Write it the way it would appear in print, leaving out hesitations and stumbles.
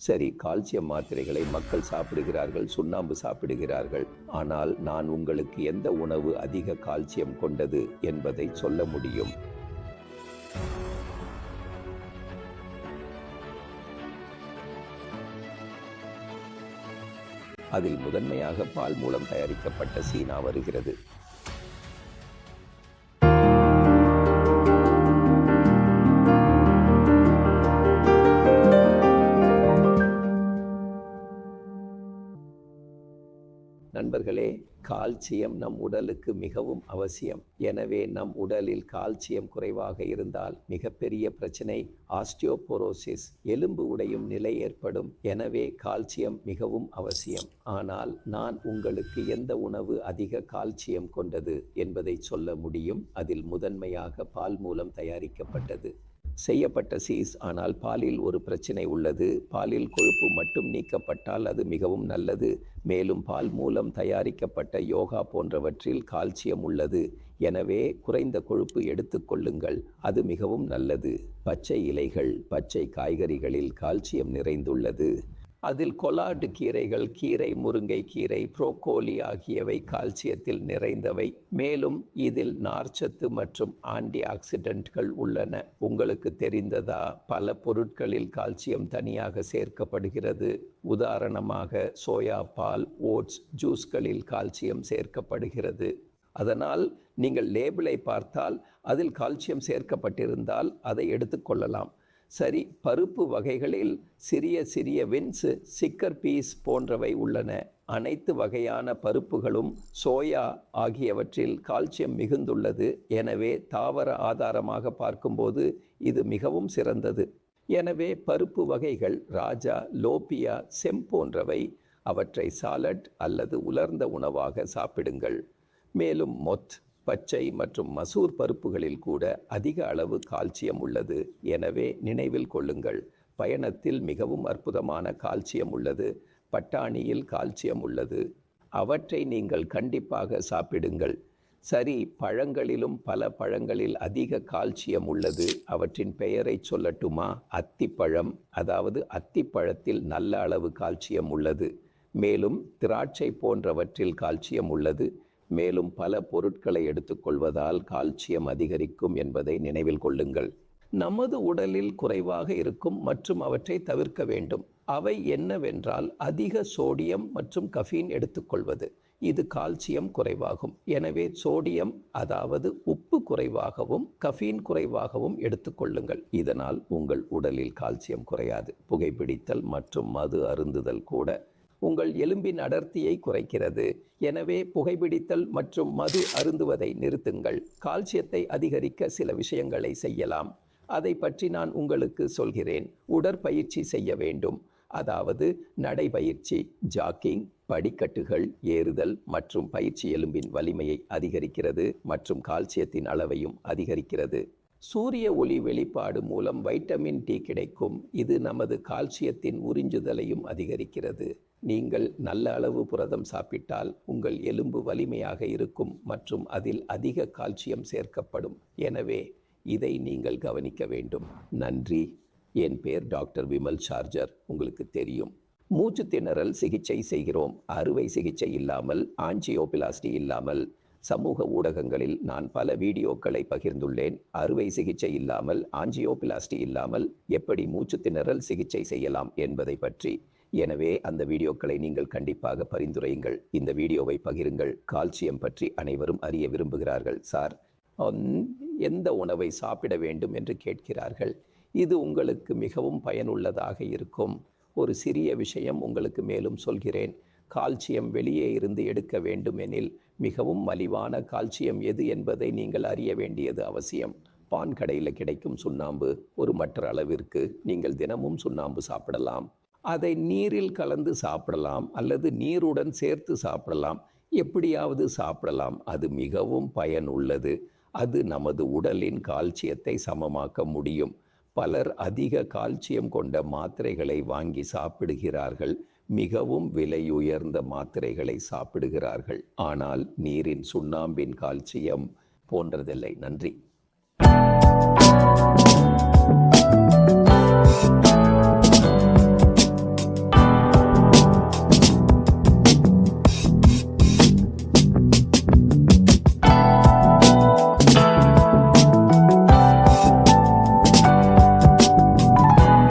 சரி, கால்சியம் மாத்திரைகளை மக்கள் சாப்பிடுகிறார்கள், சுண்ணாம்பு சாப்பிடுகிறார்கள். ஆனால் நான் உங்களுக்கு எந்த உணவு அதிக கால்சியம் கொண்டது என்பதை சொல்ல முடியும். அதில் முதன்மையாக பால் மூலம் தயாரிக்கப்பட்ட சீனா வருகிறது. நண்பர்களே, கால்சியம் நம் உடலுக்கு மிகவும் அவசியம். எனவே நம் உடலில் கால்சியம் குறைவாக இருந்தால் மிகப்பெரிய பிரச்சனை ஆஸ்டியோபோரோசிஸ், எலும்பு உடையும் நிலை ஏற்படும். எனவே கால்சியம் மிகவும் அவசியம். ஆனால் நான் உங்களுக்கு எந்த உணவு அதிக கால்சியம் கொண்டது என்பதை சொல்ல முடியும். அதில் முதன்மையாக பால் மூலம் தயாரிக்கப்பட்டது செய்யப்பட்ட சீஸ். ஆனால் பாலில் ஒரு பிரச்சனை உள்ளது. பாலில் கொழுப்பு மட்டும் நீக்கப்பட்டால் அது மிகவும் நல்லது. மேலும் பால் மூலம் தயாரிக்கப்பட்ட யோகா போன்றவற்றில் கால்சியம் உள்ளது. எனவே குறைந்த கொழுப்பு எடுத்துக்கொள்ளுங்கள், அது மிகவும் நல்லது. பச்சை இலைகள், பச்சை காய்கறிகளில் கால்சியம் நிறைந்துள்ளது. அதில் கொலாடு கீரைகள், கீரை, முருங்கை கீரை, புரோக்கோலி ஆகியவை கால்சியத்தில் நிறைந்தவை. மேலும் இதில் நார்ச்சத்து மற்றும் ஆன்டி ஆக்சிடென்ட்கள் உள்ளன. உங்களுக்கு தெரிந்ததா, பல பொருட்களில் கால்சியம் தனியாக சேர்க்கப்படுகிறது. உதாரணமாக சோயா பால், ஓட்ஸ், ஜூஸ்களில் கால்சியம் சேர்க்கப்படுகிறது. அதனால் நீங்கள் லேபிளை பார்த்தால் அதில் கால்சியம் சேர்க்கப்பட்டிருந்தால் அதை எடுத்துக்கொள்ளலாம். சரி, பருப்பு வகைகளில் சிறிய சிறிய வின்ஸ், சிக்கர் பீஸ் போன்றவை உள்ளன. அனைத்து வகையான பருப்புகளும் சோயா ஆகியவற்றில் கால்சியம் மிகுந்துள்ளது. எனவே தாவர ஆதாரமாக பார்க்கும்போது இது மிகவும் சிறந்தது. எனவே பருப்பு வகைகள் ராஜா, லோபியா, செம் போன்றவை. அவற்றை சாலட் அல்லது உலர்ந்த உணவாக சாப்பிடுங்கள். மேலும் பச்சை மற்றும் மசூர் பருப்புகளில் கூட அதிக அளவு கால்சியம் உள்ளது. எனவே நினைவில் கொள்ளுங்கள், பயணத்தில் மிகவும் அற்புதமான கால்சியம் உள்ளது. பட்டாணியில் கால்சியம் உள்ளது. அவற்றை நீங்கள் கண்டிப்பாக சாப்பிடுங்கள். சரி, பழங்களிலும் பல பழங்களில் அதிக கால்சியம் உள்ளது. அவற்றின் பெயரை சொல்லட்டுமா? அத்திப்பழம், அதாவது அத்திப்பழத்தில் நல்ல அளவு கால்சியம் உள்ளது. மேலும் திராட்சை போன்றவற்றில் கால்சியம் உள்ளது. மேலும் பல பொருட்களை எடுத்துக்கொள்வதால் கால்சியம் அதிகரிக்கும் என்பதை நினைவில் கொள்ளுங்கள். நமது உடலில் குறைவாக இருக்கும் மற்றும் அவற்றை தவிர்க்க வேண்டும். அவை என்னவென்றால் அதிக சோடியம் மற்றும் கஃபீன் எடுத்துக்கொள்வது. இது கால்சியம் குறைவாகும். எனவே சோடியம், அதாவது உப்பு குறைவாகவும் கஃபீன் குறைவாகவும் எடுத்துக்கொள்ளுங்கள். இதனால் உங்கள் உடலில் கால்சியம் குறையாது. புகைப்பிடித்தல் மற்றும் மது அருந்துதல் கூட உங்கள் எலும்பின் அடர்த்தியை குறைக்கிறது. எனவே புகைப்பிடித்தல் மற்றும் மது அருந்துவதை நிறுத்துங்கள். கால்சியத்தை அதிகரிக்க சில விஷயங்களை செய்யலாம். அதை பற்றி நான் உங்களுக்கு சொல்கிறேன். உடற்பயிற்சி செய்ய வேண்டும். அதாவது நடைபயிற்சி, ஜாக்கிங், படிக்கட்டுகள் ஏறுதல் மற்றும் பயிற்சி எலும்பின் வலிமையை அதிகரிக்கிறது மற்றும் கால்சியத்தின் அளவையும் அதிகரிக்கிறது. சூரிய ஒளி வெளிப்பாடு மூலம் வைட்டமின் டி கிடைக்கும். இது நமது கால்சியத்தின் உறிஞ்சுதலையும் அதிகரிக்கிறது. நீங்கள் நல்ல அளவு புரதம் சாப்பிட்டால் உங்கள் எலும்பு வலிமையாக இருக்கும் மற்றும் அதில் அதிக கால்சியம் சேர்க்கப்படும். எனவே இதை நீங்கள் கவனிக்க வேண்டும். நன்றி. என் பெயர் டாக்டர் விமல் சார்ஜர். உங்களுக்கு தெரியும், மூச்சு திணறல் சிகிச்சை செய்கிறோம். அறுவை சிகிச்சை இல்லாமல், ஆஞ்சியோபிளாஸ்டி இல்லாமல். சமூக ஊடகங்களில் நான் பல வீடியோக்களை பகிர்ந்துள்ளேன். அறுவை சிகிச்சை இல்லாமல், ஆஞ்சியோபிளாஸ்டி இல்லாமல் எப்படி மூச்சு திணறல் சிகிச்சை செய்யலாம் என்பதை பற்றி. எனவே அந்த வீடியோக்களை நீங்கள் கண்டிப்பாக பரிந்துரையுங்கள். இந்த வீடியோவை பகிருங்கள். கால்சியம் பற்றி அனைவரும் அறிய விரும்புகிறார்கள். சார், எந்த உணவை சாப்பிட வேண்டும் என்று கேட்கிறார்கள். இது உங்களுக்கு மிகவும் பயனுள்ளதாக இருக்கும். ஒரு சிறிய விஷயம் உங்களுக்கு மேலும் சொல்கிறேன். கால்சியம் வெளியே இருந்து எடுக்க வேண்டுமெனில் மிகவும் மலிவான கால்சியம் எது என்பதை நீங்கள் அறிய வேண்டியது அவசியம். பான் கடையில் கிடைக்கும் சுண்ணாம்பு ஒரு மற்ற அளவிற்கு நீங்கள் தினமும் சுண்ணாம்பு சாப்பிடலாம். அதை நீரில் கலந்து சாப்பிடலாம் அல்லது நீருடன் சேர்த்து சாப்பிடலாம். எப்படியாவது சாப்பிடலாம். அது மிகவும் பயனுள்ளது. அது நமது உடலின் கால்சியத்தை சமமாக்க முடியும். பலர் அதிக கால்சியம் கொண்ட மாத்திரைகளை வாங்கி சாப்பிடுகிறார்கள். மிகவும் விலையுயர்ந்த மாத்திரைகளை சாப்பிடுகிறார்கள். ஆனால் நீரின் சுண்ணாம்பின் கால்சியம் போன்றதில்லை. நன்றி.